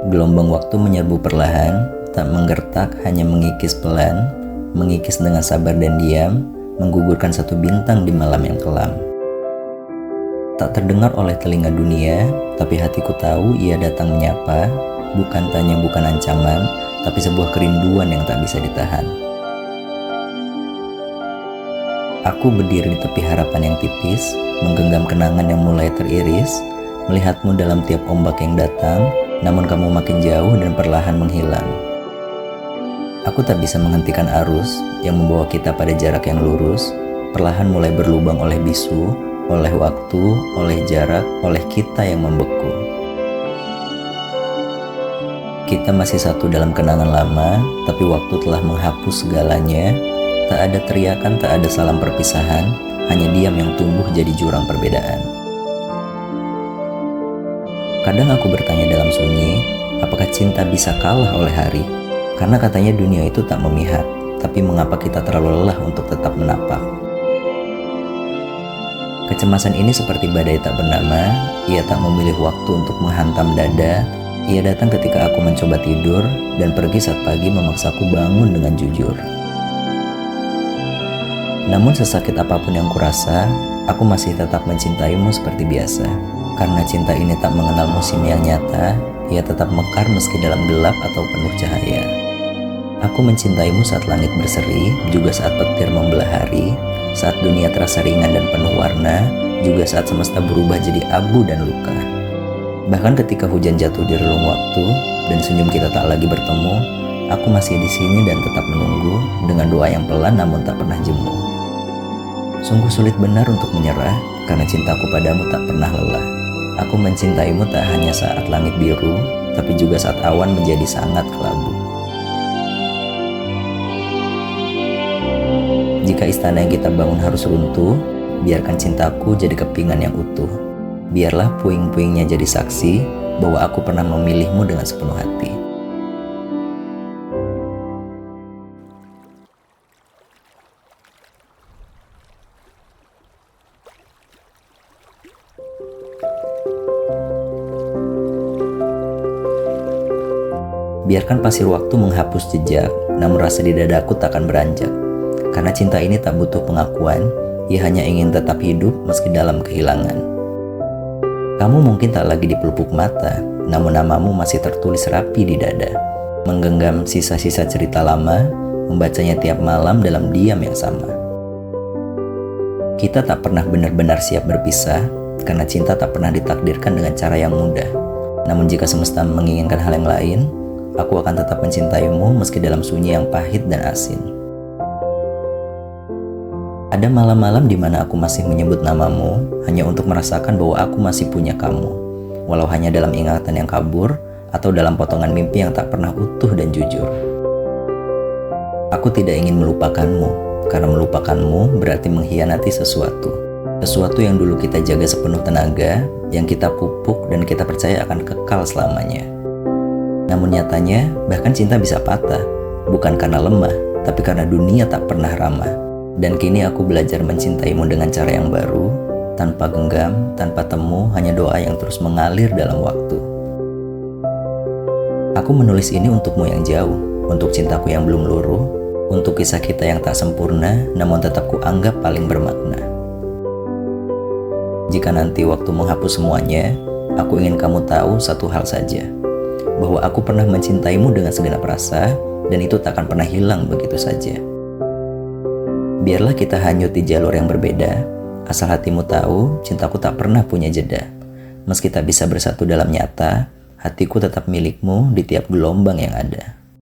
Gelombang waktu menyerbu perlahan, tak menggertak, hanya mengikis pelan, mengikis dengan sabar dan diam, menggugurkan satu bintang di malam yang kelam. Tak terdengar oleh telinga dunia, tapi hatiku tahu ia datang menyapa, bukan tanya, bukan ancaman, tapi sebuah kerinduan yang tak bisa ditahan. Aku berdiri di tepi harapan yang tipis, menggenggam kenangan yang mulai teriris, melihatmu dalam tiap ombak yang datang, namun kamu makin jauh dan perlahan menghilang. Aku tak bisa menghentikan arus yang membawa kita pada jarak yang lurus, perlahan mulai berlubang oleh bisu, oleh waktu, oleh jarak, oleh kita yang membeku. Kita masih satu dalam kenangan lama, tapi waktu telah menghapus segalanya. Tak ada teriakan, tak ada salam perpisahan, hanya diam yang tumbuh jadi jurang perbedaan. Kadang aku bertanya dalam sunyi, apakah cinta bisa kalah oleh hari? Karena katanya dunia itu tak memihak, tapi mengapa kita terlalu lelah untuk tetap menapak? Kecemasan ini seperti badai tak bernama, ia tak memilih waktu untuk menghantam dada. Ia datang ketika aku mencoba tidur, dan pergi saat pagi memaksaku bangun dengan jujur. Namun sesakit apapun yang kurasa, aku masih tetap mencintaimu seperti biasa. Karena cinta ini tak mengenal musim yang nyata, ia tetap mekar meski dalam gelap atau penuh cahaya. Aku mencintaimu saat langit berseri, juga saat petir membelah hari, saat dunia terasa ringan dan penuh warna, juga saat semesta berubah jadi abu dan luka. Bahkan ketika hujan jatuh di relung waktu, dan senyum kita tak lagi bertemu, aku masih di sini dan tetap menunggu, dengan doa yang pelan namun tak pernah jemu. Sungguh sulit benar untuk menyerah, karena cintaku padamu tak pernah lelah. Aku mencintaimu tak hanya saat langit biru, tapi juga saat awan menjadi sangat kelabu. Jika istana yang kita bangun harus runtuh, biarkan cintaku jadi kepingan yang utuh. Biarlah puing-puingnya jadi saksi bahwa aku pernah memilihmu dengan sepenuh hati. Biarkan pasir waktu menghapus jejak, namun rasa di dadaku takkan beranjak. Karena cinta ini tak butuh pengakuan, ia hanya ingin tetap hidup meski dalam kehilangan. Kamu mungkin tak lagi dipelupuk mata, namun namamu masih tertulis rapi di dada. Menggenggam sisa-sisa cerita lama, membacanya tiap malam dalam diam yang sama. Kita tak pernah benar-benar siap berpisah, karena cinta tak pernah ditakdirkan dengan cara yang mudah. Namun jika semesta menginginkan hal yang lain, aku akan tetap mencintaimu meski dalam sunyi yang pahit dan asin. Ada malam-malam di mana aku masih menyebut namamu hanya untuk merasakan bahwa aku masih punya kamu, walau hanya dalam ingatan yang kabur atau dalam potongan mimpi yang tak pernah utuh dan jujur. Aku tidak ingin melupakanmu, karena melupakanmu berarti mengkhianati sesuatu yang dulu kita jaga sepenuh tenaga, yang kita pupuk dan kita percaya akan kekal selamanya. Namun nyatanya, bahkan cinta bisa patah, bukan karena lemah, tapi karena dunia tak pernah ramah. Dan kini aku belajar mencintaimu dengan cara yang baru, tanpa genggam, tanpa temu, hanya doa yang terus mengalir dalam waktu. Aku menulis ini untukmu yang jauh, untuk cintaku yang belum luruh, untuk kisah kita yang tak sempurna, namun tetap kuanggap paling bermakna. Jika nanti waktu menghapus semuanya, aku ingin kamu tahu satu hal saja, bahwa aku pernah mencintaimu dengan segenap rasa, dan itu tak akan pernah hilang begitu saja. Biarlah kita hanyut di jalur yang berbeda, asal hatimu tahu cintaku tak pernah punya jeda. Meski tak bisa bersatu dalam nyata, hatiku tetap milikmu di tiap gelombang yang ada.